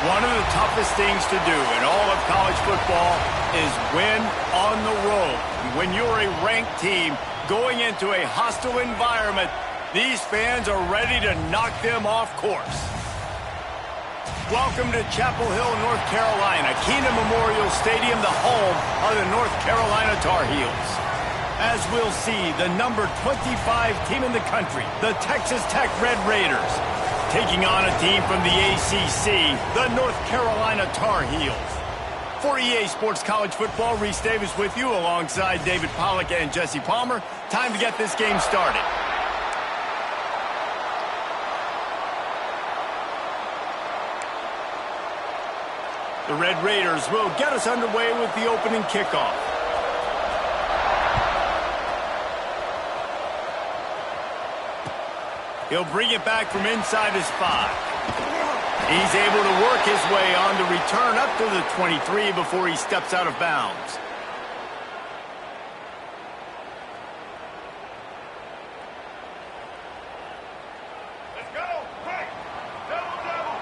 One of the toughest things to do in all of college football is win on the road. When you're a ranked team going into a hostile environment, these fans are ready to knock them off course. Welcome to Chapel Hill, North Carolina, Keenan Memorial Stadium, the home of the North Carolina Tar Heels. As we'll see, the number 25 team in the country, the Texas Tech Red Raiders, taking on a team from the ACC, the North Carolina Tar Heels. For EA Sports College Football, Reese Davis with you alongside David Pollack and Jesse Palmer. Time to get this game started. The Red Raiders will get us underway with the opening kickoff. He'll bring it back from inside his 5. He's able to work his way on the return up to the 23 before he steps out of bounds. Let's go! Quick! Double!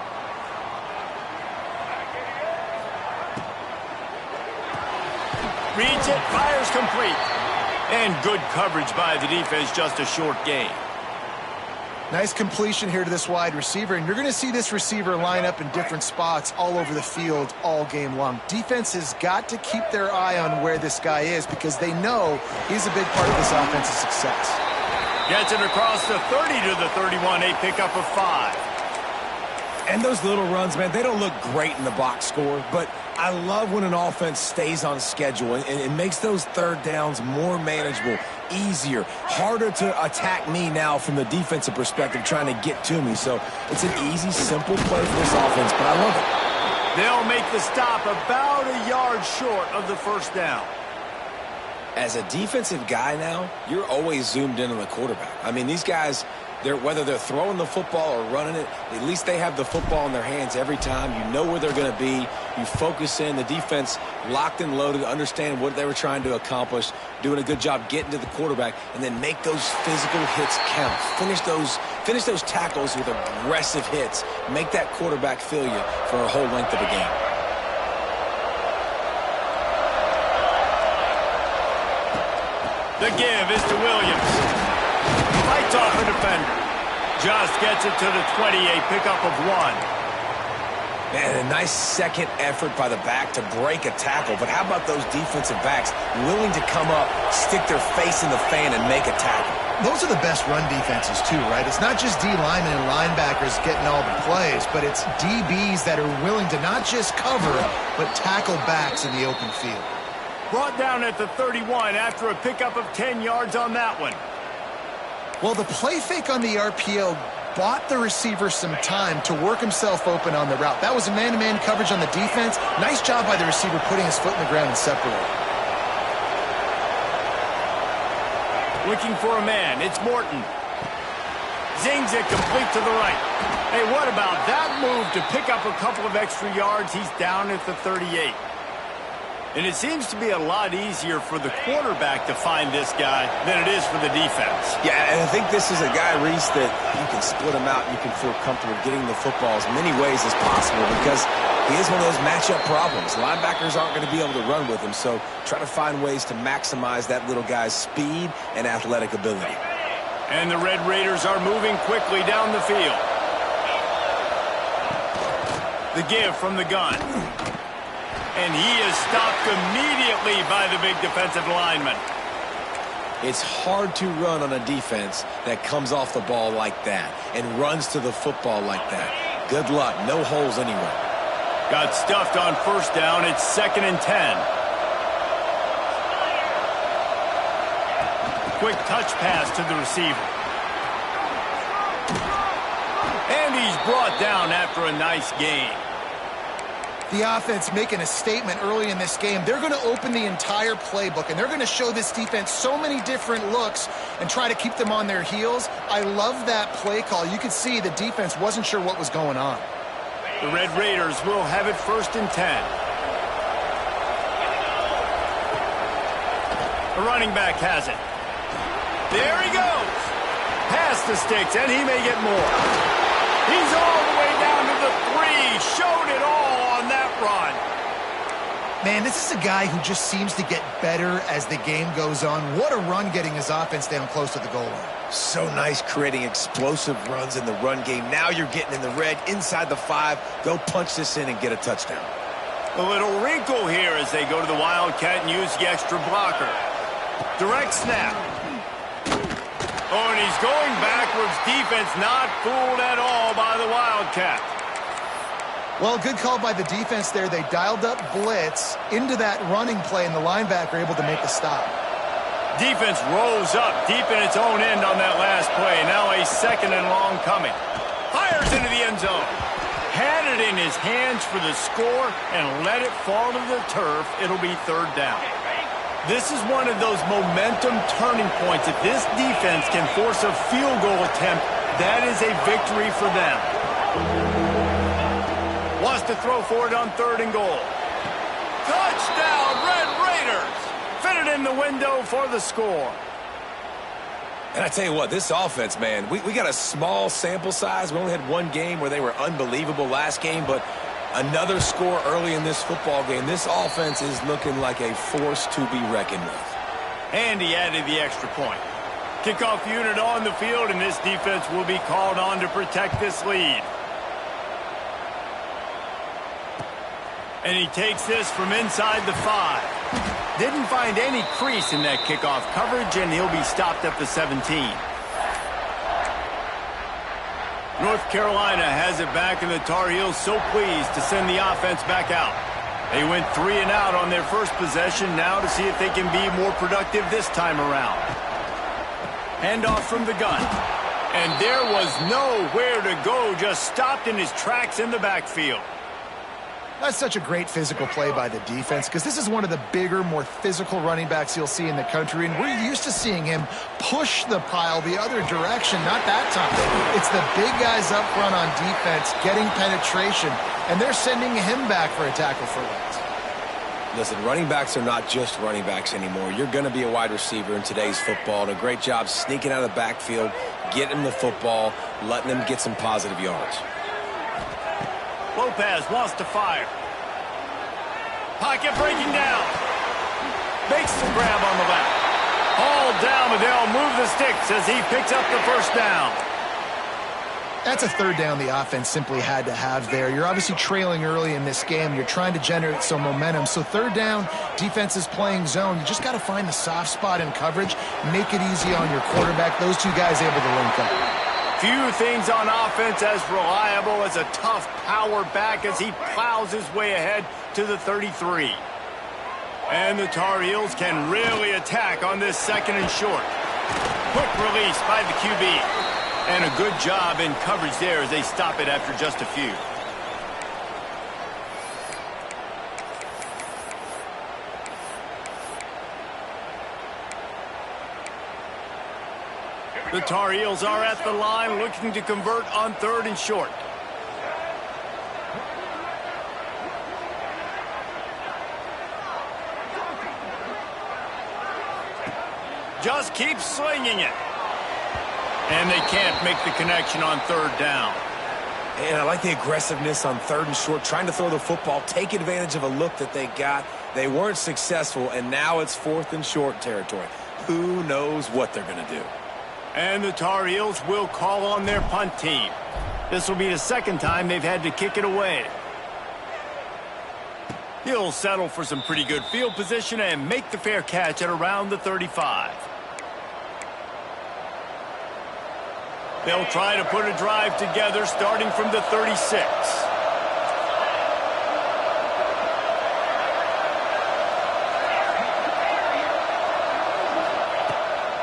Reads it, fires complete. And good coverage by the defense, just a short gain. Nice completion here to this wide receiver, and you're going to see this receiver line up in different spots all over the field all game long. Defense has got to keep their eye on where this guy is because they know he's a big part of this offense's success. Gets it across the 30 to the 31, a pickup of 5. And those little runs, man, they don't look great in the box score, but I love when an offense stays on schedule and it makes those third downs more manageable, easier, harder to attack me now from the defensive perspective trying to get to me. So it's an easy, simple play for this offense, but I love it. They'll make the stop about a yard short of the first down. As a defensive guy now, you're always zoomed in on the quarterback. I mean, these guys, whether they're throwing the football or running it, at least they have the football in their hands every time. You know where they're going to be. You focus in. The defense locked and loaded, understand what they were trying to accomplish, doing a good job getting to the quarterback, and then make those physical hits count. Finish those tackles with aggressive hits. Make that quarterback feel you for a whole length of a game. The give is to Williams. Fights off a defender. Just gets it to the 28, pickup of 1. Man, a nice second effort by the back to break a tackle. But how about those defensive backs willing to come up, stick their face in the fan, and make a tackle? Those are the best run defenses, too, right? It's not just D linemen and linebackers getting all the plays, but it's DBs that are willing to not just cover, but tackle backs in the open field. Brought down at the 31 after a pickup of 10 yards on that one. Well, the play fake on the RPO bought the receiver some time to work himself open on the route. That was a man-to-man coverage on the defense. Nice job by the receiver putting his foot in the ground and separating. Looking for a man. It's Morton. Zings it complete to the right. Hey, what about that move to pick up a couple of extra yards? He's down at the 38. And it seems to be a lot easier for the quarterback to find this guy than it is for the defense. Yeah, and I think this is a guy, Reese, that you can split him out. You can feel comfortable getting the football as many ways as possible because he is one of those matchup problems. Linebackers aren't going to be able to run with him, so try to find ways to maximize that little guy's speed and athletic ability. And the Red Raiders are moving quickly down the field. The give from the gun. And he is stopped immediately by the big defensive lineman. It's hard to run on a defense that comes off the ball like that and runs to the football like that. Good luck. No holes anywhere. Got stuffed on first down. It's 2nd and 10. Quick touch pass to the receiver. And he's brought down after a nice gain. The offense making a statement early in this game. They're going to open the entire playbook, and they're going to show this defense so many different looks and try to keep them on their heels. I love that play call. You could see the defense wasn't sure what was going on. The Red Raiders will have it 1st and 10. The running back has it. There he goes. Past the sticks, and he may get more. He's all the way down to the 3. Showed it all on that run. Man, this is a guy who just seems to get better as the game goes on. What a run getting his offense down close to the goal line. So nice creating explosive runs in the run game. Now you're getting in the red inside the 5. Go punch this in and get a touchdown. A little wrinkle here as they go to the Wildcat and use the extra blocker. Direct snap. Oh, and he's going backwards. Defense not fooled at all by the Wildcat. Well, good call by the defense there. They dialed up blitz into that running play, and the linebacker able to make the stop. Defense rose up deep in its own end on that last play. Now a 2nd and long coming. Fires into the end zone. Had it in his hands for the score and let it fall to the turf. It'll be 3rd down. This is one of those momentum turning points. If this defense can force a field goal attempt, that is a victory for them. Wants to throw for it on 3rd and goal. Touchdown, Red Raiders! Fitted in the window for the score. And I tell you what, this offense, man, we got a small sample size. We only had one game where they were unbelievable last game, but another score early in this football game. This offense is looking like a force to be reckoned with. And he added the extra point. Kickoff unit on the field, and this defense will be called on to protect this lead. And he takes this from inside the 5. Didn't find any crease in that kickoff coverage, and he'll be stopped at the 17. North Carolina has it back, and the Tar Heels so pleased to send the offense back out. They went 3 and out on their first possession, now to see if they can be more productive this time around. Handoff from the gun. And there was nowhere to go, just stopped in his tracks in the backfield. That's such a great physical play by the defense because this is one of the bigger, more physical running backs you'll see in the country, and we're used to seeing him push the pile the other direction. Not that time. It's the big guys up front on defense getting penetration, and they're sending him back for a tackle for loss. Listen, running backs are not just running backs anymore. You're going to be a wide receiver in today's football, and a great job sneaking out of the backfield, getting the football, letting them get some positive yards. Lopez wants to fire. Pocket breaking down. Makes the grab on the left. Hauled down, but they'll move the sticks as he picks up the 1st down. That's a 3rd down the offense simply had to have there. You're obviously trailing early in this game. You're trying to generate some momentum. So 3rd down, defense is playing zone. You just got to find the soft spot in coverage, make it easy on your quarterback. Those two guys able to link up. Few things on offense as reliable as a tough power back as he plows his way ahead to the 33. And the Tar Heels can really attack on this 2nd and short. Quick release by the QB. And a good job in coverage there as they stop it after just a few. The Tar Heels are at the line looking to convert on 3rd and short. Just keep slinging it. And they can't make the connection on 3rd down. And I like the aggressiveness on 3rd and short, trying to throw the football, take advantage of a look that they got. They weren't successful, and now it's 4th and short territory. Who knows what they're going to do? And the Tar Heels will call on their punt team. This will be the 2nd time they've had to kick it away. He'll settle for some pretty good field position and make the fair catch at around the 35. They'll try to put a drive together starting from the 36.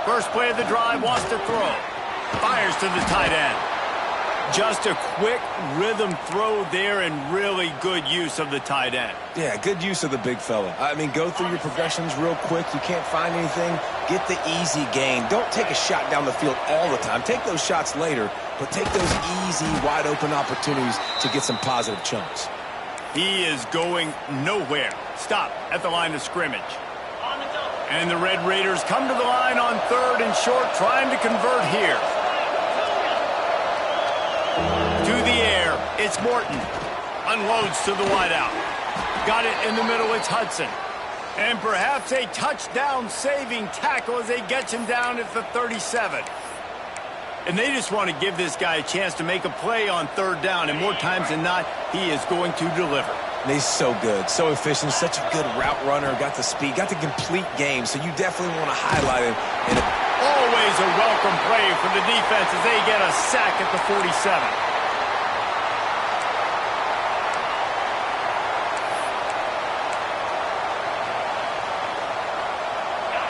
First play of the drive, wants to throw. Fires to the tight end. Just a quick rhythm throw there and really good use of the tight end. Yeah, good use of the big fella. I mean, go through your progressions real quick. You can't find anything. Get the easy gain. Don't take a shot down the field all the time. Take those shots later, but take those easy, wide-open opportunities to get some positive chunks. He is going nowhere. Stop at the line of scrimmage. And the Red Raiders come to the line on 3rd and short, trying to convert here. To It's Morton. Unloads to the wideout. Got it in the middle. It's Hudson. And perhaps a touchdown-saving tackle as they get him down at the 37. And they just want to give this guy a chance to make a play on third down. And more times than not, he is going to deliver. And he's so good, so efficient, such a good route runner, got the speed, got the complete game. So you definitely want to highlight him. Always a welcome play for the defense as they get a sack at the 47.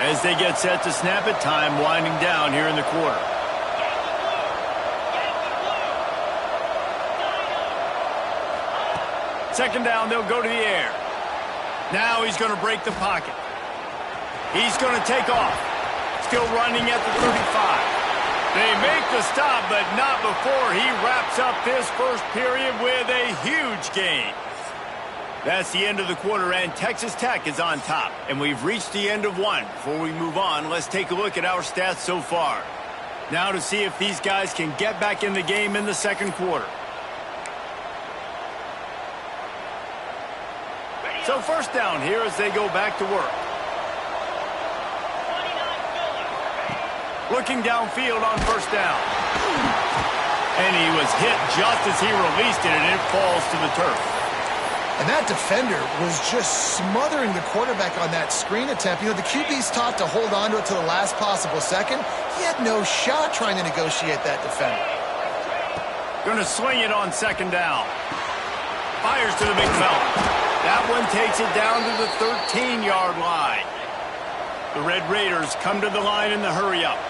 As they get set to snap it, time winding down here in the quarter. Second down, they'll go to the air. Now he's going to break the pocket. He's going to take off. Still running at the 35. They make the stop, but not before he wraps up this first period with a huge gain. That's the end of the quarter, and Texas Tech is on top. And we've reached the end of one. Before we move on, let's take a look at our stats so far. Now to see if these guys can get back in the game in the second quarter. So first down here as they go back to work. Looking downfield on first down. And he was hit just as he released it, and it falls to the turf. And that defender was just smothering the quarterback on that screen attempt. You know, the QB's taught to hold on to it to the last possible second. He had no shot trying to negotiate that defender. Going to swing it on second down. Fires to the big fella. That one takes it down to the 13-yard line. The Red Raiders come to the line in the hurry-up.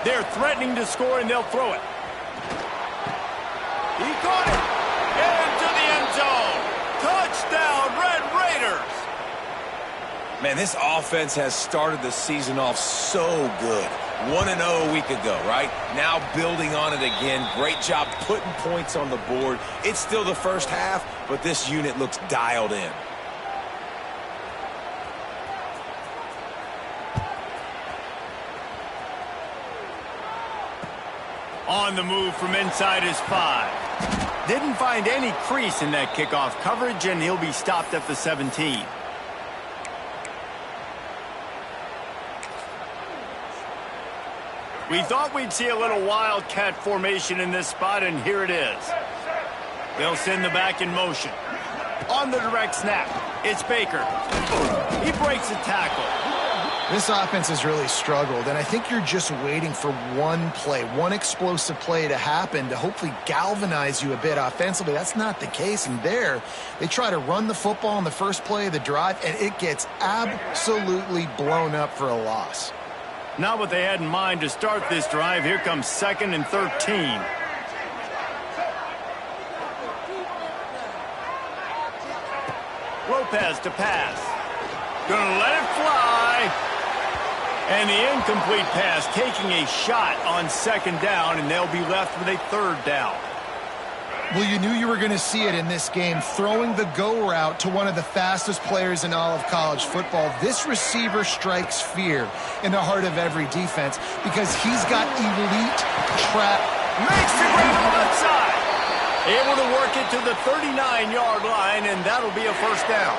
They're threatening to score, and they'll throw it. He caught it into the end zone. Touchdown, Red Raiders. Man, this offense has started the season off so good. 1-0 a week ago, right? Now building on it again. Great job putting points on the board. It's still the first half, but this unit looks dialed in. On the move from inside his 5. Didn't find any crease in that kickoff coverage, and he'll be stopped at the 17. We thought we'd see a little wildcat formation in this spot, and here it is. They'll send the back in motion. On the direct snap, it's Baker. He breaks a tackle. This offense has really struggled, and I think you're just waiting for one play, one explosive play to happen to hopefully galvanize you a bit offensively. That's not the case, and there they try to run the football in the first play of the drive, and it gets absolutely blown up for a loss. Not what they had in mind to start this drive. Here comes 2nd and 13. Lopez to pass. Gonna let it fly. And the incomplete pass taking a shot on second down, and they'll be left with a third down. Well, you knew you were going to see it in this game, throwing the go route to one of the fastest players in all of college football. This receiver strikes fear in the heart of every defense because he's got elite trap. Makes the grab on the left side. Able to work it to the 39-yard line, and that'll be a first down.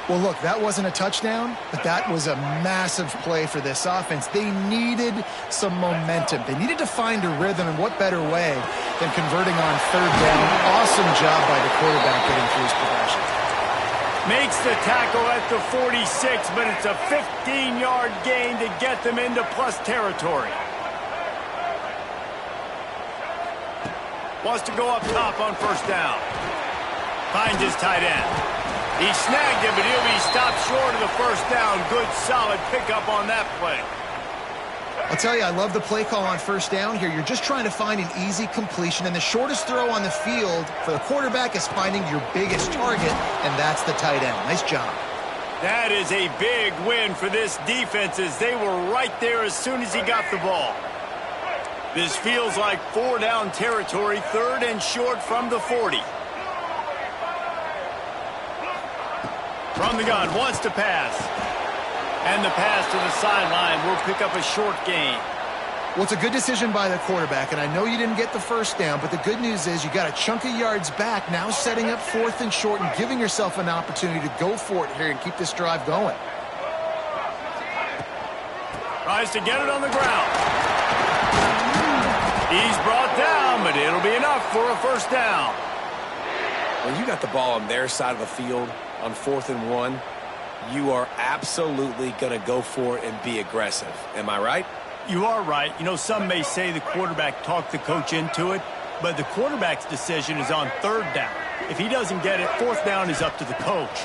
Well, look, that wasn't a touchdown, but that was a massive play for this offense. They needed some momentum. They needed to find a rhythm, and what better way than converting on third down. Awesome job by the quarterback getting through his progression. Makes the tackle at the 46, but it's a 15-yard gain to get them into plus territory. Wants to go up top on first down. Finds his tight end. He snagged it, but he'll be stopped short of the first down. Good, solid pickup on that play. I'll tell you, I love the play call on first down here. You're just trying to find an easy completion, and the shortest throw on the field for the quarterback is finding your biggest target, and that's the tight end. Nice job. That is a big win for this defense as they were right there as soon as he got the ball. This feels like 4-down territory, 3rd and short from the 40. From the gun, wants to pass. And the pass to the sideline will pick up a short gain. Well, it's a good decision by the quarterback, and I know you didn't get the first down, but the good news is you got a chunk of yards back, now setting up 4th and short and giving yourself an opportunity to go for it here and keep this drive going. Tries to get it on the ground. He's brought down, but it'll be enough for a first down. When you got the ball on their side of the field on 4th and 1, you are absolutely going to go for it and be aggressive. Am I right? You are right. You know, some may say the quarterback talked the coach into it, but the quarterback's decision is on 3rd down. If he doesn't get it, 4th down is up to the coach.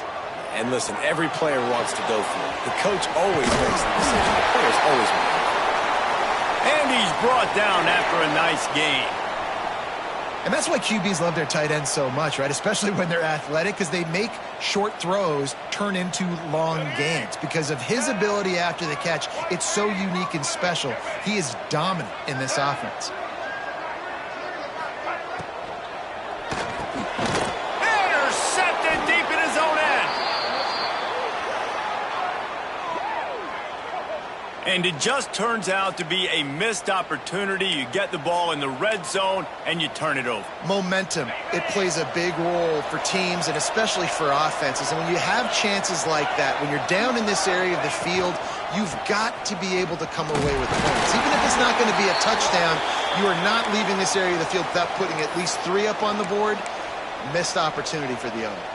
And listen, every player wants to go for it. The coach always makes the decision. The players always make it. And he's brought down after a nice gain. And that's why QBs love their tight ends so much, right? Especially when they're athletic, because they make short throws turn into long gains. Because of his ability after the catch, it's so unique and special. He is dominant in this offense. Intercepted deep in his own end. And it just turns out to be a missed opportunity. You get the ball in the red zone, and you turn it over. Momentum, it plays a big role for teams and especially for offenses. And when you have chances like that, when you're down in this area of the field, you've got to be able to come away with points. Even if it's not going to be a touchdown, you are not leaving this area of the field without putting at least 3 up on the board. Missed opportunity for the owner.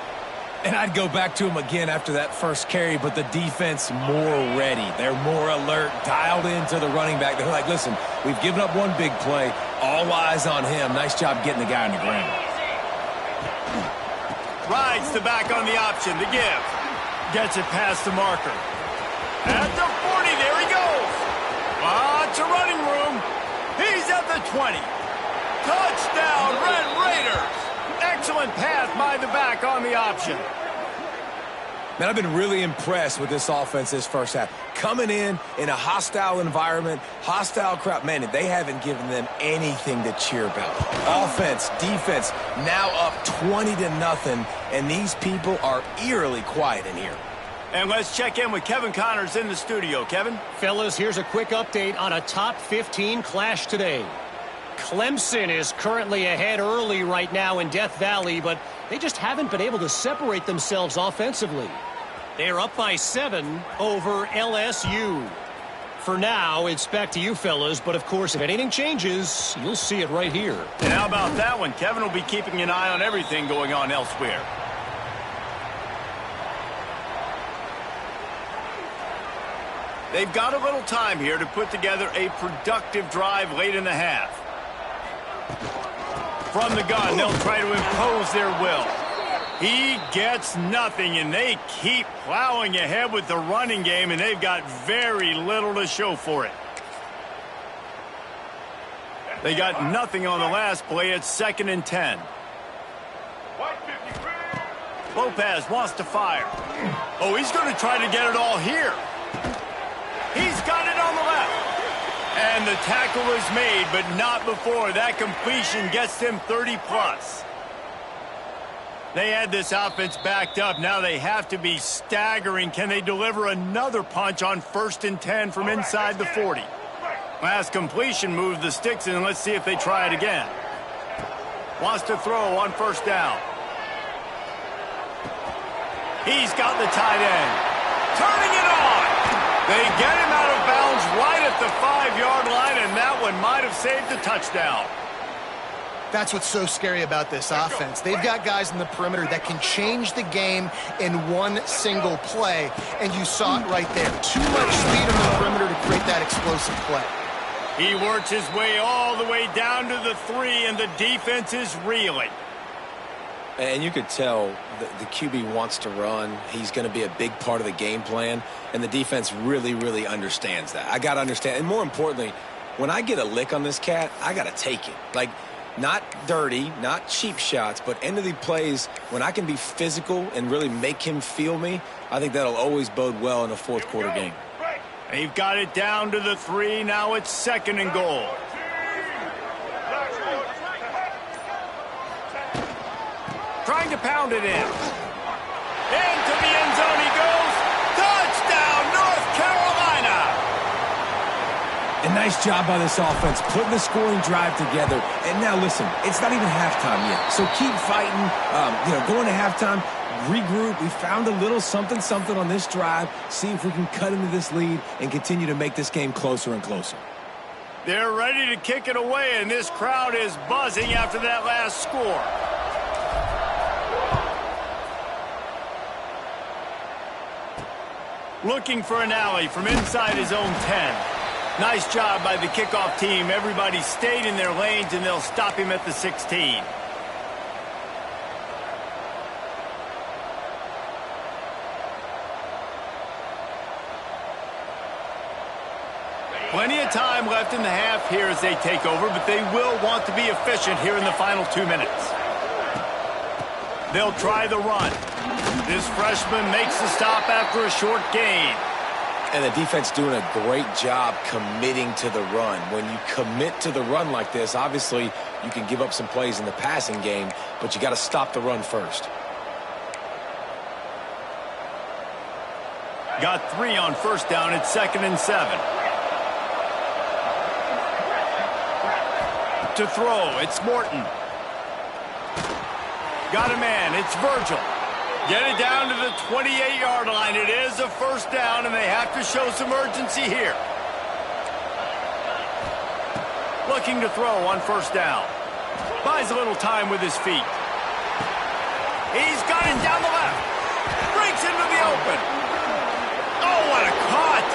And I'd go back to him again after that first carry, but the defense more ready. They're more alert, dialed into the running back. They're like, listen, we've given up one big play. All eyes on him. Nice job getting the guy on the ground. Rides the back on the option, the give. Gets it past the marker. At the 40, there he goes. Lots of running room. He's at the 20. Touchdown, Red Raiders. Excellent pass by the back on the option. Man, I've been really impressed with this offense this first half. Coming in a hostile environment, hostile crowd. Man, they haven't given them anything to cheer about. Offense, defense, now up 20-0, and these people are eerily quiet in here. And let's check in with Kevin Connors in the studio. Kevin? Fellas, here's a quick update on a top 15 clash today. Clemson is currently ahead early right now in Death Valley, but they just haven't been able to separate themselves offensively. They're up by 7 over LSU. For now, it's back to you fellas, but of course, if anything changes, you'll see it right here. And how about that one? Kevin will be keeping an eye on everything going on elsewhere. They've got a little time here to put together a productive drive late in the half. From the gun, they'll try to impose their will. He gets nothing, and they keep plowing ahead with the running game, and they've got very little to show for it. They got nothing on the last play. It's 2nd and 10. Lopez wants to fire. Oh, he's going to try to get it all here. He's got it on the left. And the tackle is made, but not before. That completion gets them 30+. They had this offense backed up. Now they have to be staggering. Can they deliver another punch on 1st and 10 from inside the 40? Last completion moved the sticks in. Let's see if they try it again. Wants to throw on 1st down. He's got the tight end. Turning it on. They get him out of bounds right at the 5-yard line, and that one might have saved a touchdown. That's what's so scary about this offense. They've got guys in the perimeter that can change the game in one single play, and you saw it right there. Too much speed on the perimeter to create that explosive play. He works his way all the way down to the 3, and the defense is reeling. And you could tell the QB wants to run. He's going to be a big part of the game plan, and the defense really, really understands that. I got to understand. And more importantly, when I get a lick on this cat, I got to take it. Like, not dirty, not cheap shots, but end of the plays, when I can be physical and really make him feel me, I think that'll always bode well in a fourth quarter game. They've got it down to the 3. Now it's 2nd and goal. Trying to pound it in. Into the end zone he goes. Touchdown, North Carolina! And nice job by this offense, putting the scoring drive together. And now, listen, it's not even halftime yet. So keep fighting, going to halftime, regroup. We found a little something on this drive. See if we can cut into this lead and continue to make this game closer and closer. They're ready to kick it away, and this crowd is buzzing after that last score. Looking for an alley from inside his own 10. Nice job by the kickoff team. Everybody stayed in their lanes, and they'll stop him at the 16. Plenty of time left in the half here as they take over, but they will want to be efficient here in the final 2 minutes. They'll try the run. This freshman makes the stop after a short gain. And the defense doing a great job committing to the run. When you commit to the run like this, obviously you can give up some plays in the passing game, but you got to stop the run first. Got 3 on first down. It's 2nd and 7. To throw, it's Morton. Got a man, it's Virgil. Get it down to the 28-yard line. It is a first down, and they have to show some urgency here. Looking to throw on first down. Buys a little time with his feet. He's got it down the left. Breaks into the open. Oh, what a cut.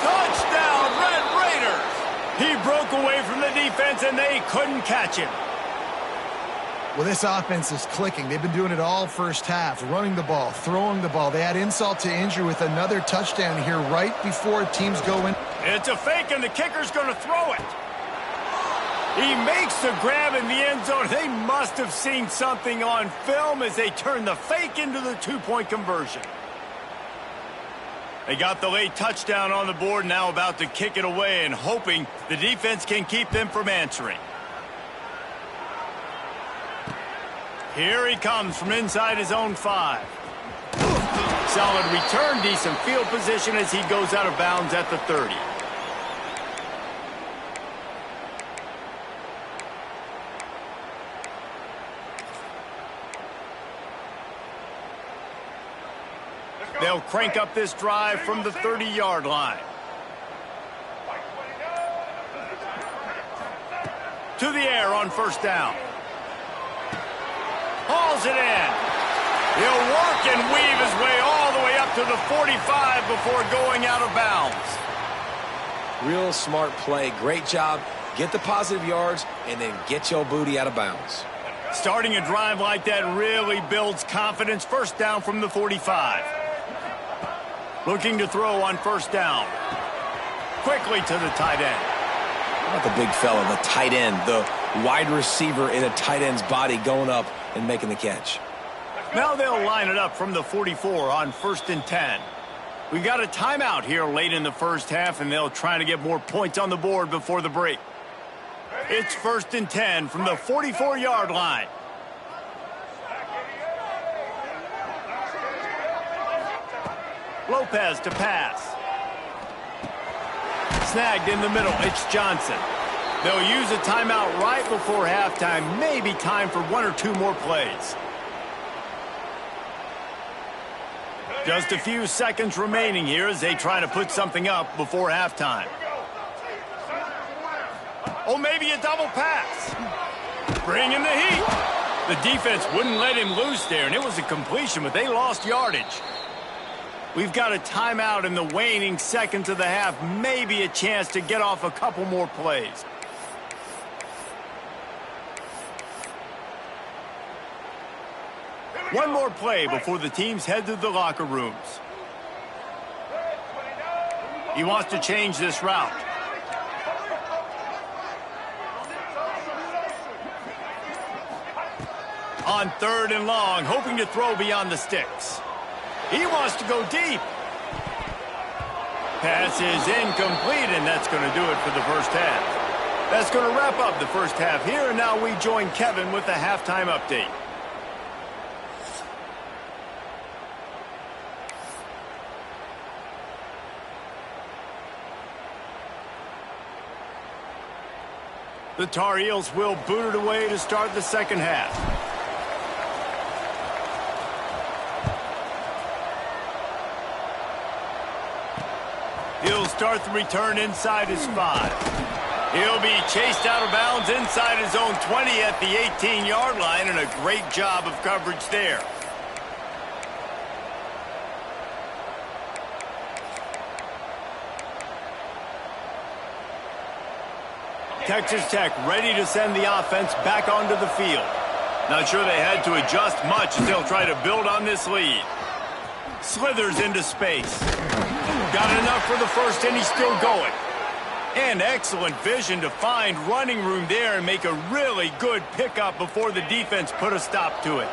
Touchdown, Red Raiders. He broke away from the defense, and they couldn't catch him. Well, this offense is clicking. They've been doing it all first half, running the ball, throwing the ball. They add insult to injury with another touchdown here right before teams go in. It's a fake, and the kicker's going to throw it. He makes the grab in the end zone. They must have seen something on film as they turn the fake into the 2-point conversion. They got the late touchdown on the board, now about to kick it away and hoping the defense can keep them from answering. Here he comes from inside his own 5. Solid return, decent field position as he goes out of bounds at the 30. They'll crank up this drive from the 30-yard line. To the air on first down. Hauls it in. He'll work and weave his way all the way up to the 45 before going out of bounds. Real smart play. Great job. Get the positive yards and then get your booty out of bounds. Starting a drive like that really builds confidence. First down from the 45. Looking to throw on first down. Quickly to the tight end. How about the big fella, the tight end, the wide receiver in a tight end's body going up and making the catch. Now they'll line it up from the 44 on 1st and 10. We've got a timeout here late in the first half, and they'll try to get more points on the board before the break. It's 1st and 10 from the 44-yard line. Lopez to pass. Snagged in the middle, it's Johnson. They'll use a timeout right before halftime. Maybe time for 1 or 2 more plays. Just a few seconds remaining here as they try to put something up before halftime. Oh, maybe a double pass. Bring in the heat. The defense wouldn't let him loose there, and it was a completion, but they lost yardage. We've got a timeout in the waning seconds of the half. Maybe a chance to get off a couple more plays. One more play before the teams head to the locker rooms. He wants to change this route. On 3rd and long, hoping to throw beyond the sticks. He wants to go deep. Pass is incomplete, and that's going to do it for the first half. That's going to wrap up the first half here, and now we join Kevin with the halftime update. The Tar Heels will boot it away to start the second half. He'll start the return inside his 5. He'll be chased out of bounds inside his own 20 at the 18-yard line, and a great job of coverage there. Texas Tech ready to send the offense back onto the field. Not sure they had to adjust much as they'll try to build on this lead. Slithers into space. Got enough for the first, and he's still going. And excellent vision to find running room there and make a really good pickup before the defense put a stop to it.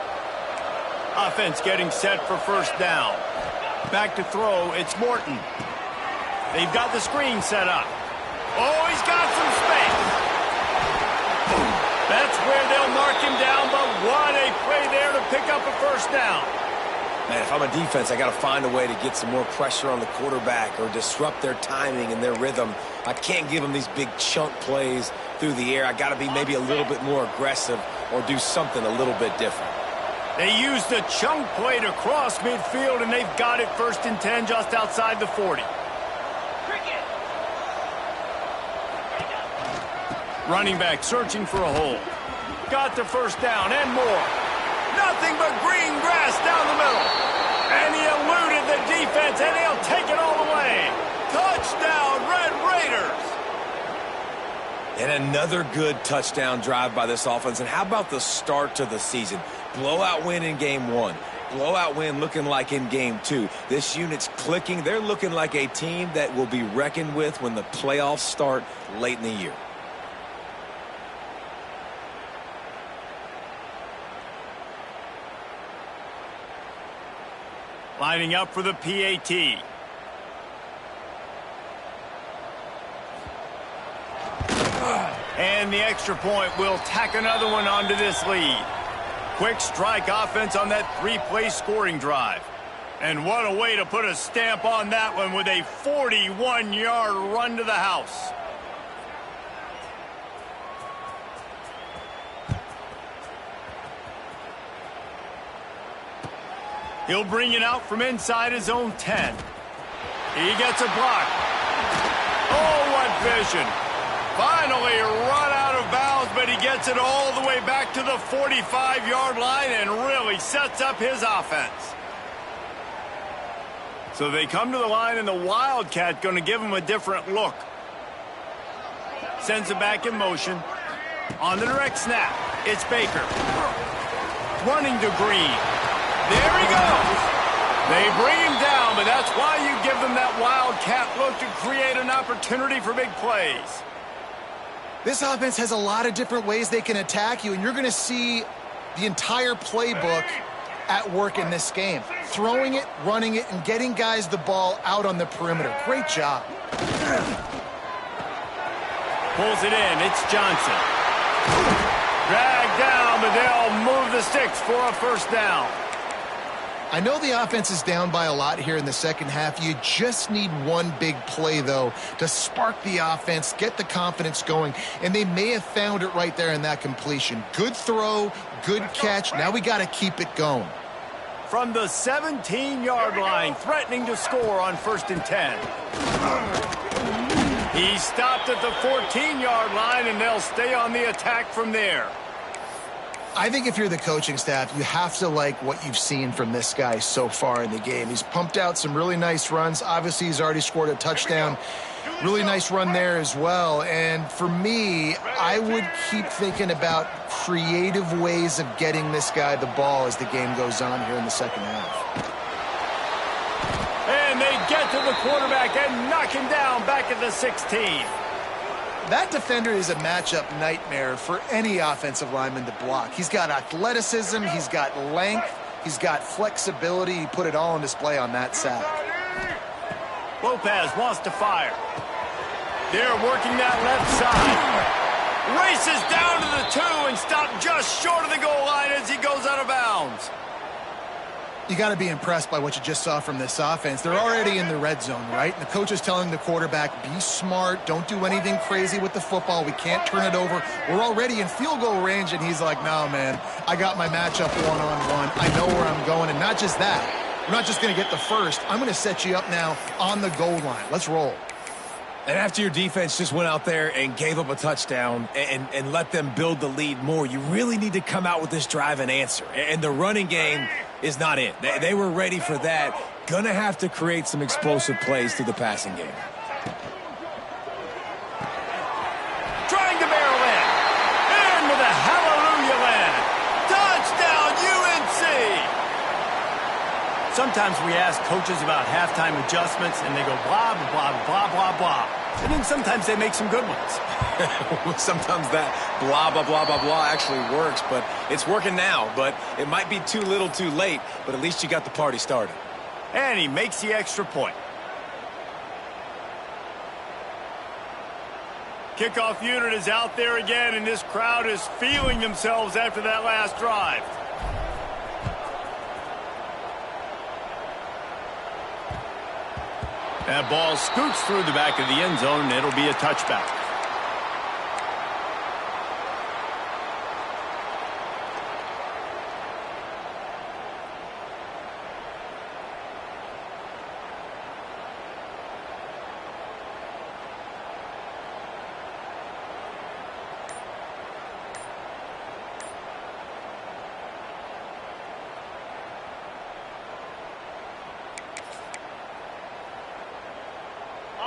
Offense getting set for first down. Back to throw, it's Morton. They've got the screen set up. Oh, he's got some space. That's where they'll mark him down, but what a play there to pick up a first down. Man, if I'm a defense, I got to find a way to get some more pressure on the quarterback or disrupt their timing and their rhythm. I can't give them these big chunk plays through the air. I got to be maybe a little bit more aggressive or do something a little bit different. They used the chunk play to cross midfield, and they've got it 1st and 10 just outside the 40. Running back searching for a hole. Got the first down and more. Nothing but green grass down the middle. And he eluded the defense, and he'll take it all the way. Touchdown, Red Raiders. And another good touchdown drive by this offense. And how about the start to the season? Blowout win in game 1. Blowout win looking like in game 2. This unit's clicking. They're looking like a team that will be reckoned with when the playoffs start late in the year. Lining up for the PAT. And the extra point will tack another one onto this lead. Quick strike offense on that 3-play scoring drive. And what a way to put a stamp on that one with a 41-yard run to the house. He'll bring it out from inside his own 10. He gets a block. Oh, what vision. Finally run out of bounds, but he gets it all the way back to the 45-yard line and really sets up his offense. So they come to the line, and the Wildcat going to give him a different look. Sends it back in motion. On the direct snap, it's Baker. Running to Green. There he goes. They bring him down, but that's why you give them that Wildcat look to create an opportunity for big plays. This offense has a lot of different ways they can attack you, and you're going to see the entire playbook at work in this game. Throwing it, running it, and getting guys the ball out on the perimeter. Great job. Pulls it in. It's Johnson. Dragged down, but they'll move the sticks for a first down. I know the offense is down by a lot here in the second half. You just need one big play, though, to spark the offense, get the confidence going, and they may have found it right there in that completion. Good throw, good catch. Now we got to keep it going. From the 17-yard line, threatening to score on 1st and 10. He stopped at the 14-yard line, and they'll stay on the attack from there. I think if you're the coaching staff, you have to like what you've seen from this guy so far in the game. He's pumped out some really nice runs. Obviously, he's already scored a touchdown. Really nice run there as well. And for me, I would keep thinking about creative ways of getting this guy the ball as the game goes on here in the second half. And they get to the quarterback and knock him down back at the 16. That defender is a matchup nightmare for any offensive lineman to block. He's got athleticism, he's got length, he's got flexibility. He put it all on display on that sack. Lopez wants to fire. They're working that left side. Races down to the 2 and stopped just short of the goal line as he goes out of bounds. You got to be impressed by what you just saw from this offense. They're already in the red zone, right? And the coach is telling the quarterback, be smart, don't do anything crazy with the football. We can't turn it over. We're already in field goal range, and he's like, no, man, I got my matchup one-on-one. I know where I'm going, and not just that. We're not just going to get the first. I'm going to set you up now on the goal line. Let's roll. And after your defense just went out there and gave up a touchdown and let them build the lead more, you really need to come out with this drive and answer. And the running game is not it. They were ready for that. Gonna have to create some explosive plays through the passing game. Trying to barrel in with a hallelujah land. Touchdown, UNC! Sometimes we ask coaches about halftime adjustments, and they go blah, blah, blah, blah, blah. And then sometimes they make some good ones. Sometimes that blah, blah, blah, blah, blah actually works, but it's working now. But it might be too little too late, but at least you got the party started. And he makes the extra point. Kickoff unit is out there again, and this crowd is feeling themselves after that last drive. That ball scoots through the back of the end zone, and it'll be a touchback.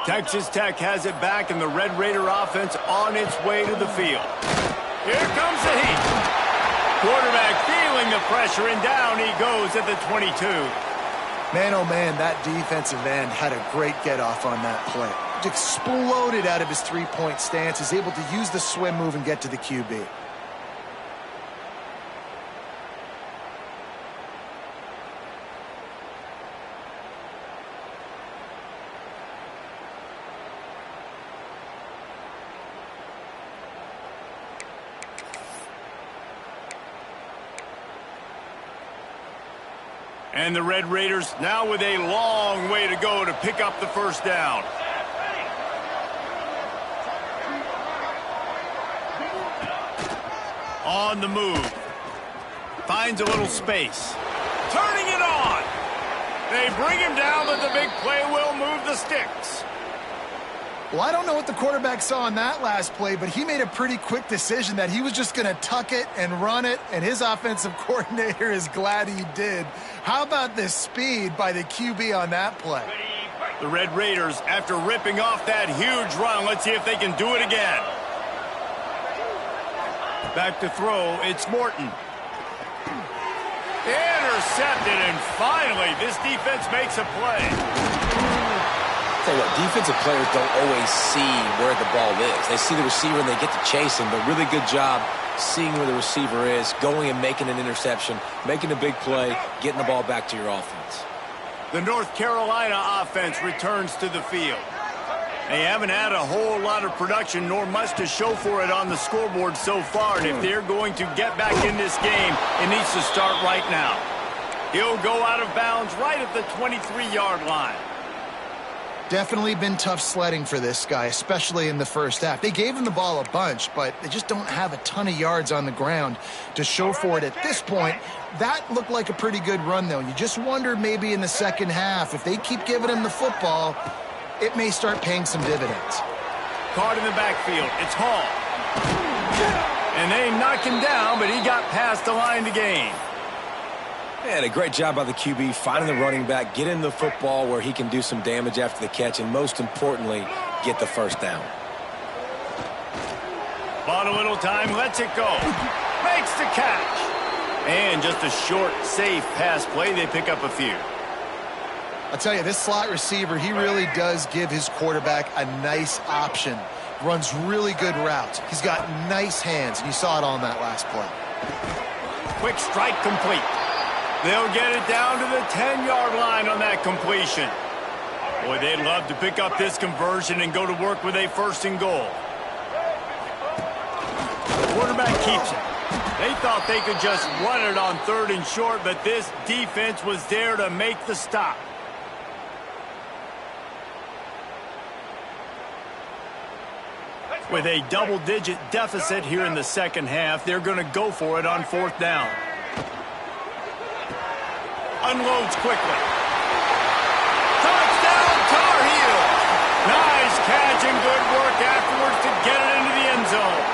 Texas Tech has it back, and the Red Raider offense on its way to the field. Here comes the heat. Quarterback feeling the pressure, and down he goes at the 22. Man, oh man, that defensive end had a great get-off on that play. Exploded out of his three-point stance, is able to use the swim move and get to the QB. And the Red Raiders now with a long way to go to pick up the first down. On the move. Finds a little space. Turning it on. They bring him down, but the big play will move the sticks. Well, I don't know what the quarterback saw on that last play, but he made a pretty quick decision that he was just going to tuck it and run it, and his offensive coordinator is glad he did. How about the speed by the QB on that play? The Red Raiders, after ripping off that huge run, let's see if they can do it again. Back to throw, it's Morton. Intercepted, and finally, this defense makes a play. Tell you what, defensive players don't always see where the ball is. They see the receiver and they get to chase him, but really good job seeing where the receiver is, going and making an interception, making a big play, getting the ball back to your offense. The North Carolina offense returns to the field. They haven't had a whole lot of production nor much to show for it on the scoreboard so far, and if they're going to get back in this game, it needs to start right now. He'll go out of bounds right at the 23-yard line. Definitely been tough sledding for this guy, especially in the first half. They gave him the ball a bunch, but they just don't have a ton of yards on the ground to show for it at this point. That looked like a pretty good run, though. You just wonder maybe in the second half, if they keep giving him the football, it may start paying some dividends. Caught in the backfield. It's Hall. And they knock him down, but he got past the line to gain. And a great job by the QB, finding the running back, getting the football where he can do some damage after the catch, and most importantly, get the first down. Bought a little time, lets it go. Makes the catch. And just a short, safe pass play. They pick up a few. I'll tell you, this slot receiver, he really does give his quarterback a nice option. Runs really good routes. He's got nice hands, and you saw it on that last play. Quick strike complete. They'll get it down to the 10-yard line on that completion. Boy, they'd love to pick up this conversion and go to work with a first and goal. The quarterback keeps it. They thought they could just run it on 3rd and short, but this defense was there to make the stop. With a double-digit deficit here in the second half, they're going to go for it on 4th down. Unloads quickly. Touchdown, Tar Heels! Nice catch and good work afterwards to get it into the end zone.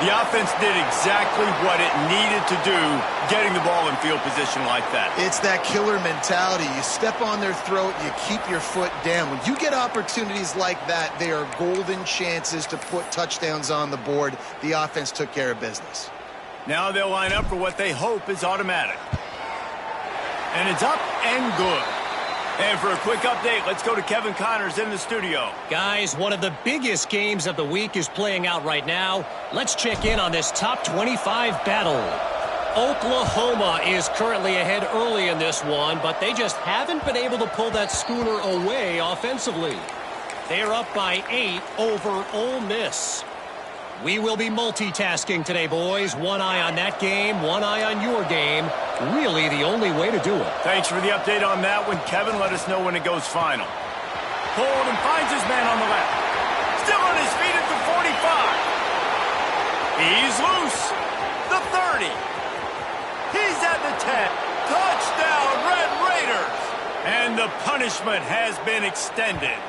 The offense did exactly what it needed to do, getting the ball in field position like that. It's that killer mentality. You step on their throat, you keep your foot down. When you get opportunities like that, they are golden chances to put touchdowns on the board. The offense took care of business. Now they'll line up for what they hope is automatic. And it's up and good. And for a quick update, let's go to Kevin Connors in the studio. Guys, one of the biggest games of the week is playing out right now. Let's check in on this top 25 battle. Oklahoma is currently ahead early in this one, but they just haven't been able to pull that schooner away offensively. They're up by 8 over Ole Miss. We will be multitasking today, boys. One eye on that game, one eye on your game. Really the only way to do it. Thanks for the update on that one, Kevin. Let us know when it goes final. Hold and finds his man on the left. Still on his feet at the 45. He's loose. The 30. He's at the 10. Touchdown, Red Raiders. And the punishment has been extended.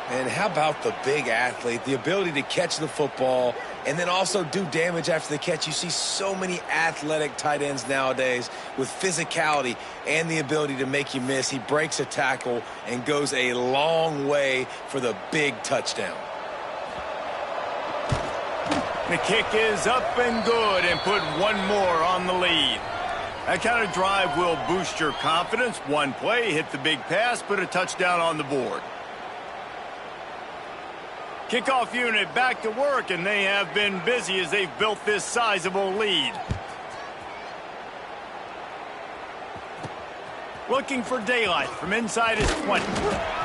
And how about the big athlete, the ability to catch the football and then also do damage after the catch. You see so many athletic tight ends nowadays with physicality and the ability to make you miss. He breaks a tackle and goes a long way for the big touchdown. The kick is up and good and put one more on the lead. That kind of drive will boost your confidence. One play, hit the big pass, put a touchdown on the board. Kickoff unit back to work, and they have been busy as they've built this sizable lead. Looking for daylight from inside his 20.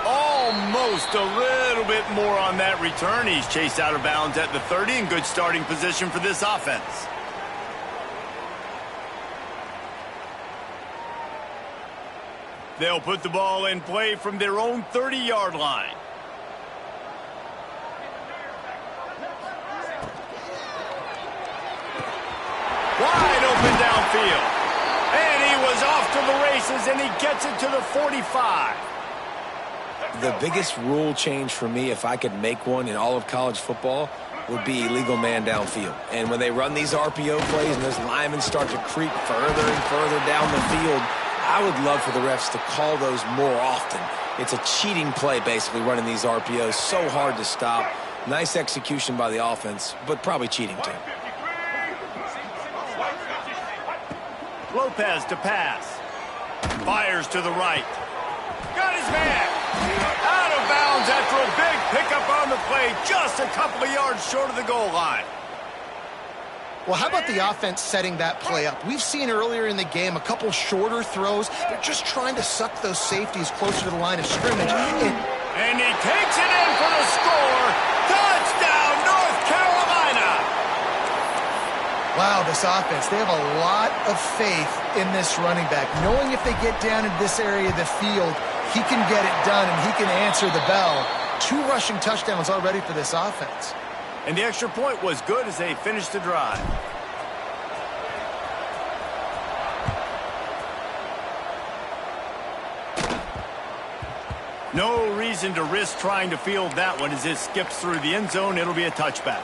Almost a little bit more on that return. He's chased out of bounds at the 30 in good starting position for this offense. They'll put the ball in play from their own 30-yard line. Wide open downfield. And he was off to the races, and he gets it to the 45. The biggest rule change for me, if I could make one in all of college football, would be illegal man downfield. And when they run these RPO plays and those linemen start to creep further and further down the field, I would love for the refs to call those more often. It's a cheating play, basically, running these RPOs. So hard to stop. Nice execution by the offense, but probably cheating too. Lopez to pass. Fires to the right. Got his man. Out of bounds after a big pickup on the play, just a couple of yards short of the goal line. Well, how about the offense setting that play up? We've seen earlier in the game a couple shorter throws. They're just trying to suck those safeties closer to the line of scrimmage. And he takes it in for the score. Touchdown, North Carolina. Wow, this offense, they have a lot of faith in this running back, knowing if they get down in this area of the field, he can get it done and he can answer the bell. 2 rushing touchdowns already for this offense. And the extra point was good as they finished the drive. No reason to risk trying to field that one as it skips through the end zone. It'll be a touchback.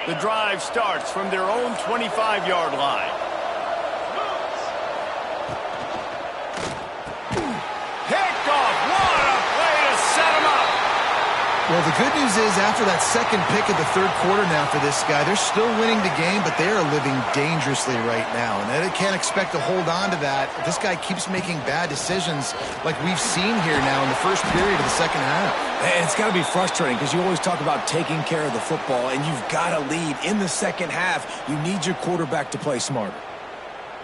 The drive starts from their own 25-yard line. Picked off. What a play to set him up. Well, the good news is after that second pick of the third quarter now for this guy, they're still winning the game, but they are living dangerously right now. And they can't expect to hold on to that. This guy keeps making bad decisions like we've seen here now in the first period of the second half. And it's got to be frustrating because you always talk about taking care of the football, and you've got to lead in the second half. You need your quarterback to play smarter.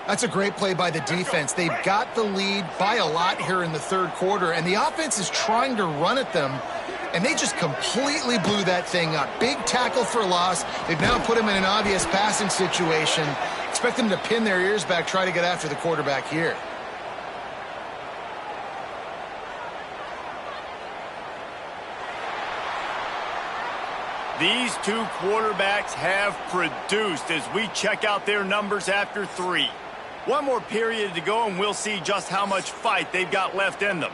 That's a great play by the defense. They've got the lead by a lot here in the third quarter, and the offense is trying to run at them, and they just completely blew that thing up. Big tackle for loss. They've now put him in an obvious passing situation. Expect them to pin their ears back, try to get after the quarterback here. These two quarterbacks have produced as we check out their numbers after 3. One more period to go, and we'll see just how much fight they've got left in them.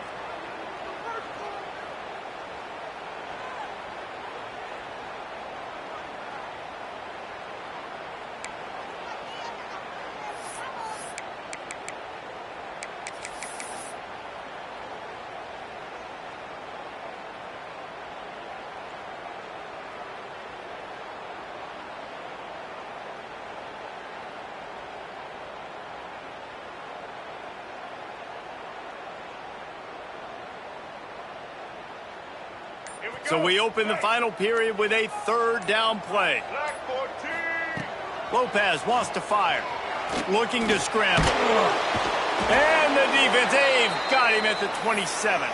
So we open the final period with a third down play. Lopez wants to fire. Looking to scramble. And the defense, they've got him at the 27.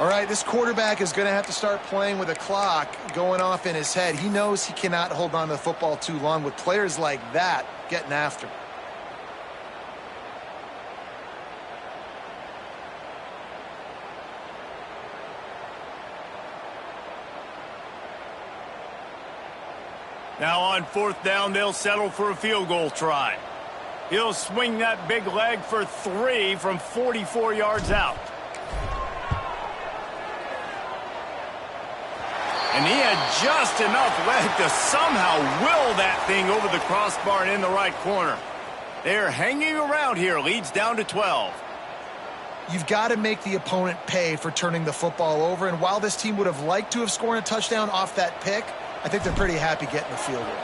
All right, this quarterback is going to have to start playing with a clock going off in his head. He knows he cannot hold on to the football too long with players like that getting after him. Now on fourth down, they'll settle for a field goal try. He'll swing that big leg for 3 from 44 yards out. And he had just enough leg to somehow will that thing over the crossbar and in the right corner. They're hanging around here. Leads down to 12. You've got to make the opponent pay for turning the football over. And while this team would have liked to have scored a touchdown off that pick, I think they're pretty happy getting the field goal.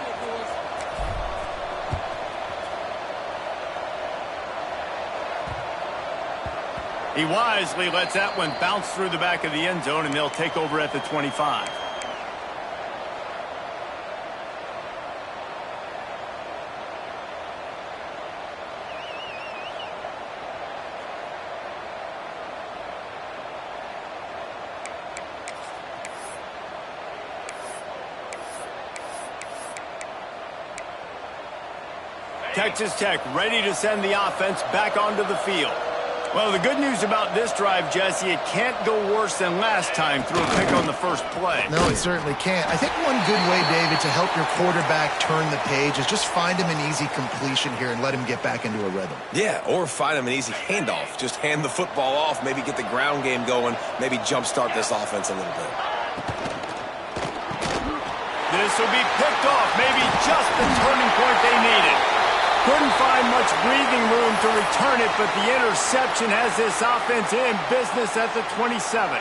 He wisely lets that one bounce through the back of the end zone, and they'll take over at the 25. Texas Tech ready to send the offense back onto the field. Well, the good news about this drive, Jesse, it can't go worse than last time through a pick on the first play. No, it certainly can't. I think one good way, David, to help your quarterback turn the page is just find him an easy completion here and let him get back into a rhythm. Yeah, or find him an easy handoff. Just hand the football off, maybe get the ground game going, maybe jumpstart this offense a little bit. This will be picked off, maybe just the turning point they needed. Couldn't find much breathing room to return it, but the interception has this offense in business at the 27.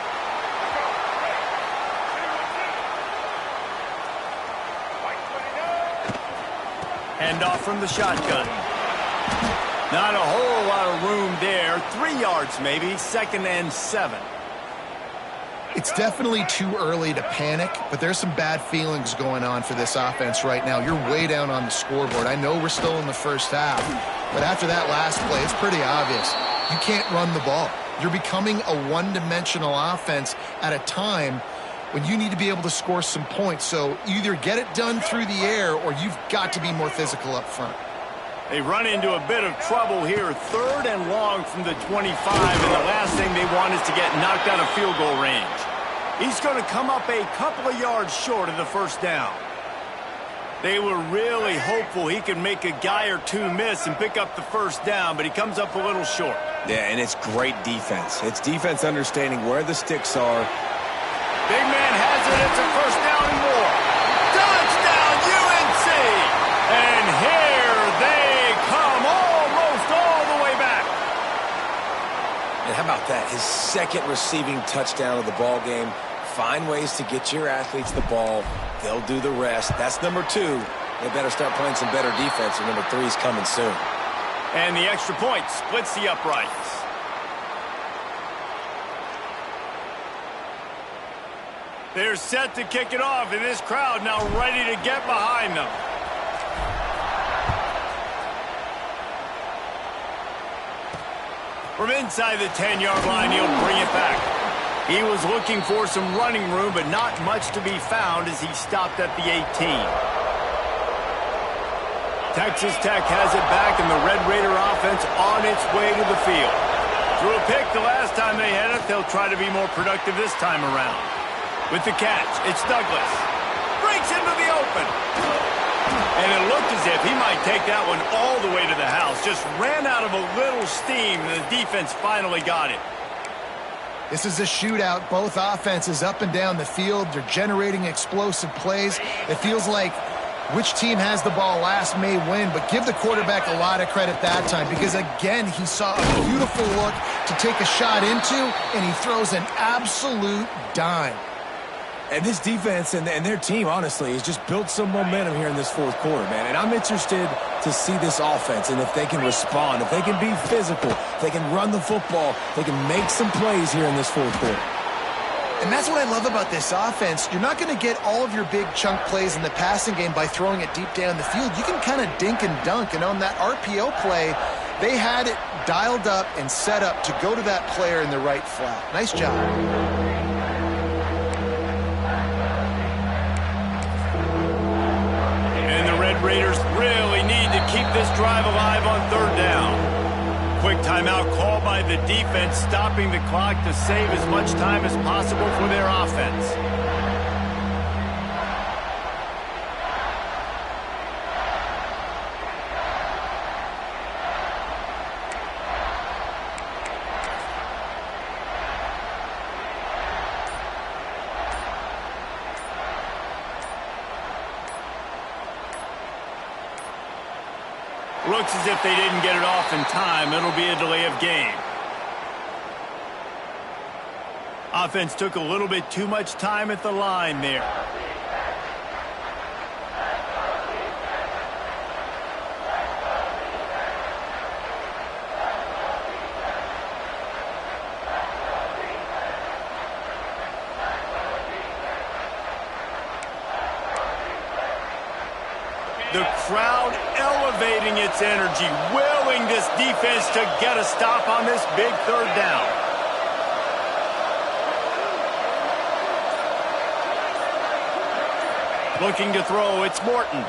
Handoff from the shotgun. Not a whole lot of room there. 3 yards maybe, 2nd and 7. It's definitely too early to panic, but there's some bad feelings going on for this offense right now. You're way down on the scoreboard. I know we're still in the first half, but after that last play, it's pretty obvious. You can't run the ball. You're becoming a one-dimensional offense at a time when you need to be able to score some points. So either get it done through the air or you've got to be more physical up front. They run into a bit of trouble here. 3rd and long from the 25, and the last thing they want is to get knocked out of field goal range. He's going to come up a couple of yards short of the first down. They were really hopeful he could make a guy or two miss and pick up the first down, but he comes up a little short. Yeah, and it's great defense. It's defense understanding where the sticks are. Big man has it. It's a first down and more. Touchdown, UNC! And here they come almost all the way back. And how about that? His 2nd receiving touchdown of the ball game. Find ways to get your athletes the ball. They'll do the rest. That's number 2. They better start playing some better defense, and number 3 is coming soon. And the extra point splits the uprights. They're set to kick it off, and this crowd now ready to get behind them. From inside the 10-yard line, he'll bring it back. He was looking for some running room, but not much to be found as he stopped at the 18. Texas Tech has it back, and the Red Raider offense on its way to the field. Threw a pick the last time they had it. They'll try to be more productive this time around. With the catch, it's Douglas. Breaks into the open. And it looked as if he might take that one all the way to the house. Just ran out of a little steam, and the defense finally got it. This is a shootout. Both offenses up and down the field. They're generating explosive plays. It feels like which team has the ball last may win, but give the quarterback a lot of credit that time because, again, he saw a beautiful look to take a shot into, and he throws an absolute dime. And this defense and their team, honestly, has just built some momentum here in this fourth quarter, man. And I'm interested to see this offense and if they can respond, if they can be physical, if they can run the football, they can make some plays here in this fourth quarter. And that's what I love about this offense. You're not going to get all of your big chunk plays in the passing game by throwing it deep down the field. You can kind of dink and dunk. And on that RPO play, they had it dialed up and set up to go to that player in the right flat. Nice job. And the Red Raiders really need to keep this drive alive on third down. Quick timeout called by the defense, stopping the clock to save as much time as possible for their offense. Looks as if they didn't get it off in time. It'll be a delay of game. Offense took a little bit too much time at the line there. The crowd elevating its energy, willing this defense to get a stop on this big third down. Looking to throw, it's Morton.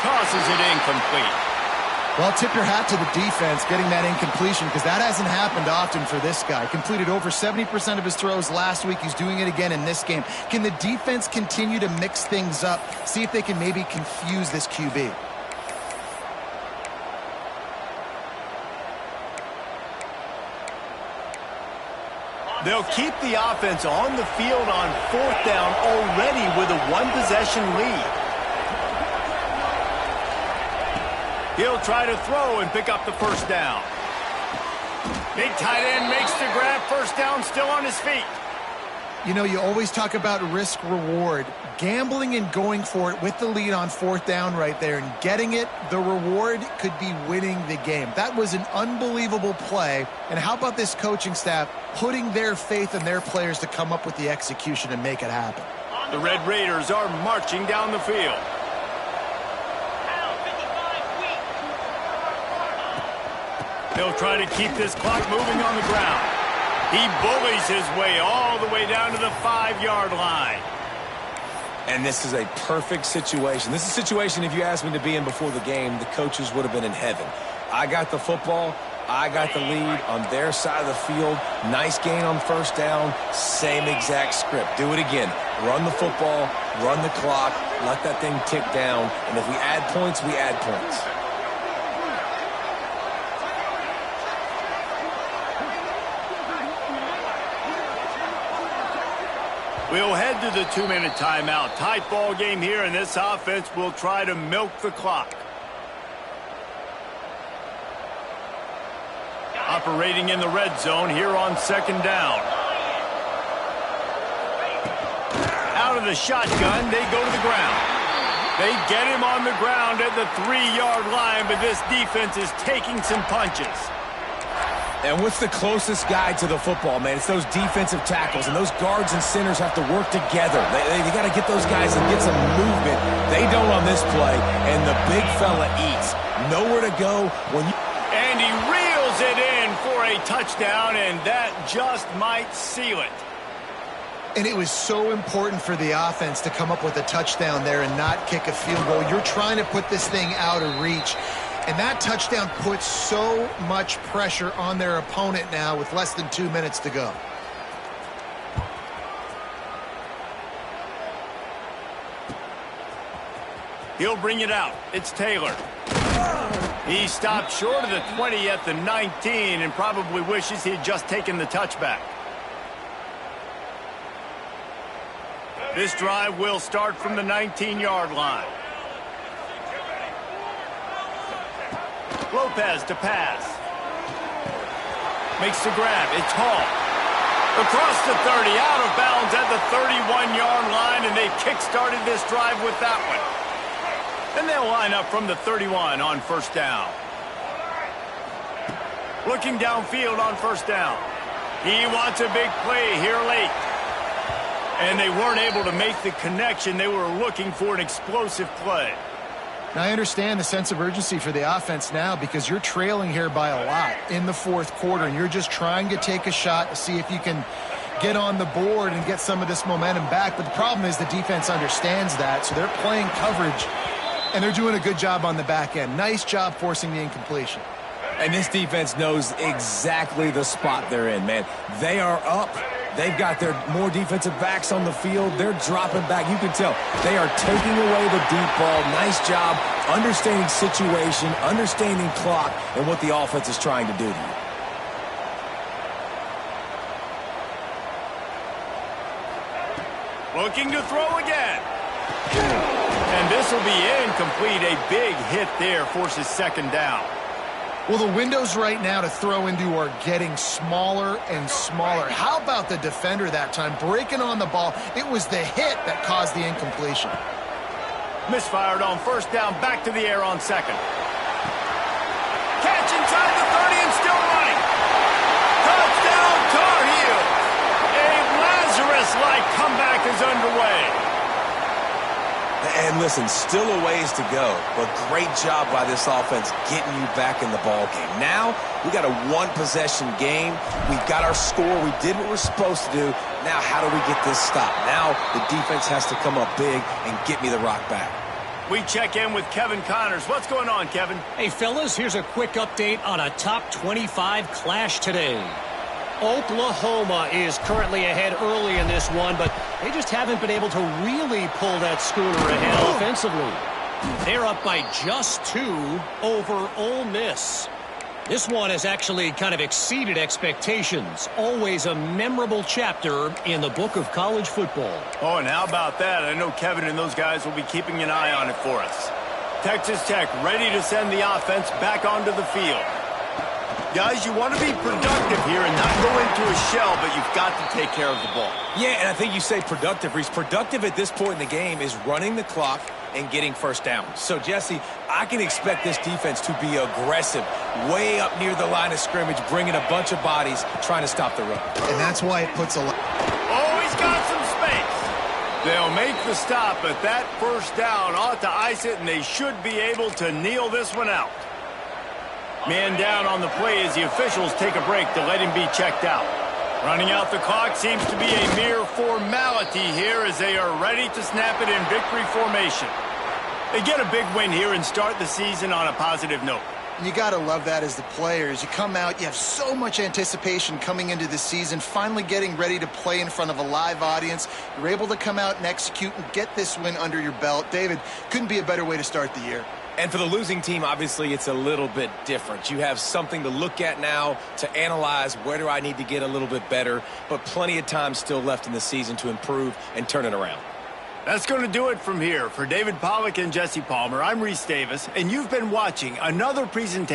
Tosses it incomplete. Well, tip your hat to the defense getting that incompletion because that hasn't happened often for this guy. Completed over 70% of his throws last week. He's doing it again in this game. Can the defense continue to mix things up? See if they can maybe confuse this QB. They'll keep the offense on the field on fourth down already with a one-possession lead. He'll try to throw and pick up the first down. Big tight end makes the grab. First down, still on his feet. You know, you always talk about risk-reward. Gambling and going for it with the lead on fourth down right there and getting it, the reward could be winning the game. That was an unbelievable play. And how about this coaching staff putting their faith in their players to come up with the execution and make it happen? The Red Raiders are marching down the field. He'll try to keep this clock moving on the ground. He bullies his way all the way down to the 5-yard line. And this is a perfect situation. This is a situation, if you asked me to be in before the game, the coaches would have been in heaven. I got the football. I got the lead on their side of the field. Nice gain on first down. Same exact script. Do it again. Run the football, run the clock, let that thing tick down. And if we add points, we add points. We'll head to the 2-minute timeout. Tight ball game here, and this offense will try to milk the clock. Operating in the red zone here on second down. Out of the shotgun, they go to the ground. They get him on the ground at the 3-yard line, but this defense is taking some punches. And what's the closest guy to the football, man? It's those defensive tackles, and those guards and centers have to work together. They got to get those guys and get some movement. They don't on this play, and the big fella eats. Nowhere to go when you... And And he reels it in for a touchdown, and that just might seal it. And it was so important for the offense to come up with a touchdown there and not kick a field goal. You're trying to put this thing out of reach. And that touchdown puts so much pressure on their opponent now with less than 2 minutes to go. He'll bring it out. It's Taylor. He stopped short of the 20 at the 19 and probably wishes he had just taken the touchback. This drive will start from the 19-yard line. Lopez to pass. Makes the grab. It's Hall. Across the 30, out of bounds at the 31-yard line, and they've kick-started this drive with that one. And they'll line up from the 31 on first down. Looking downfield on first down. He wants a big play here late. And they weren't able to make the connection. They were looking for an explosive play. Now, I understand the sense of urgency for the offense now because you're trailing here by a lot in the fourth quarter, and you're just trying to take a shot to see if you can get on the board and get some of this momentum back. But the problem is the defense understands that, so they're playing coverage, and they're doing a good job on the back end. Nice job forcing the incompletion. And this defense knows exactly the spot they're in, man. They are up. They've got their more defensive backs on the field. They're dropping back. You can tell they are taking away the deep ball. Nice job understanding situation, understanding clock, and what the offense is trying to do to you. Looking to throw again. And this will be incomplete. A big hit there forces second down. Well, the windows right now to throw into are getting smaller and smaller. How about the defender that time breaking on the ball? It was the hit that caused the incompletion. Misfired on first down, back to the air on second. Catch inside the 30 and still running. Touchdown, Tar Heels. A Lazarus-like comeback is underway. And listen, still a ways to go, but great job by this offense getting you back in the ball game. Now, we got a one-possession game. We got our score. We did what we're supposed to do. Now, how do we get this stopped? Now, the defense has to come up big and get me the rock back. We check in with Kevin Connors. What's going on, Kevin? Hey, fellas, here's a quick update on a top 25 clash today. Oklahoma is currently ahead early in this one, but they just haven't been able to really pull that schooner ahead offensively. They're up by just 2 over Ole Miss. This one has actually kind of exceeded expectations. Always a memorable chapter in the book of college football. Oh, and how about that? I know Kevin and those guys will be keeping an eye on it for us. Texas Tech ready to send the offense back onto the field. Guys, you want to be productive here and not go into a shell, but you've got to take care of the ball. Yeah, and I think you say productive, Reese. Productive at this point in the game is running the clock and getting first down. So, Jesse, I can expect this defense to be aggressive, way up near the line of scrimmage, bringing a bunch of bodies, trying to stop the run. And that's why it puts a lot. Oh, he's got some space. They'll make the stop, but that first down ought to ice it, and they should be able to kneel this one out. Man down on the play as the officials take a break to let him be checked out. Running out the clock seems to be a mere formality here as they are ready to snap it in victory formation. They get a big win here and start the season on a positive note. You got to love that as the players. You come out, you have so much anticipation coming into the season, finally getting ready to play in front of a live audience. You're able to come out and execute and get this win under your belt. David, couldn't be a better way to start the year. And for the losing team, obviously, it's a little bit different. You have something to look at now to analyze where do I need to get a little bit better, but plenty of time still left in the season to improve and turn it around. That's going to do it from here. For David Pollack and Jesse Palmer, I'm Reese Davis, and you've been watching another presentation.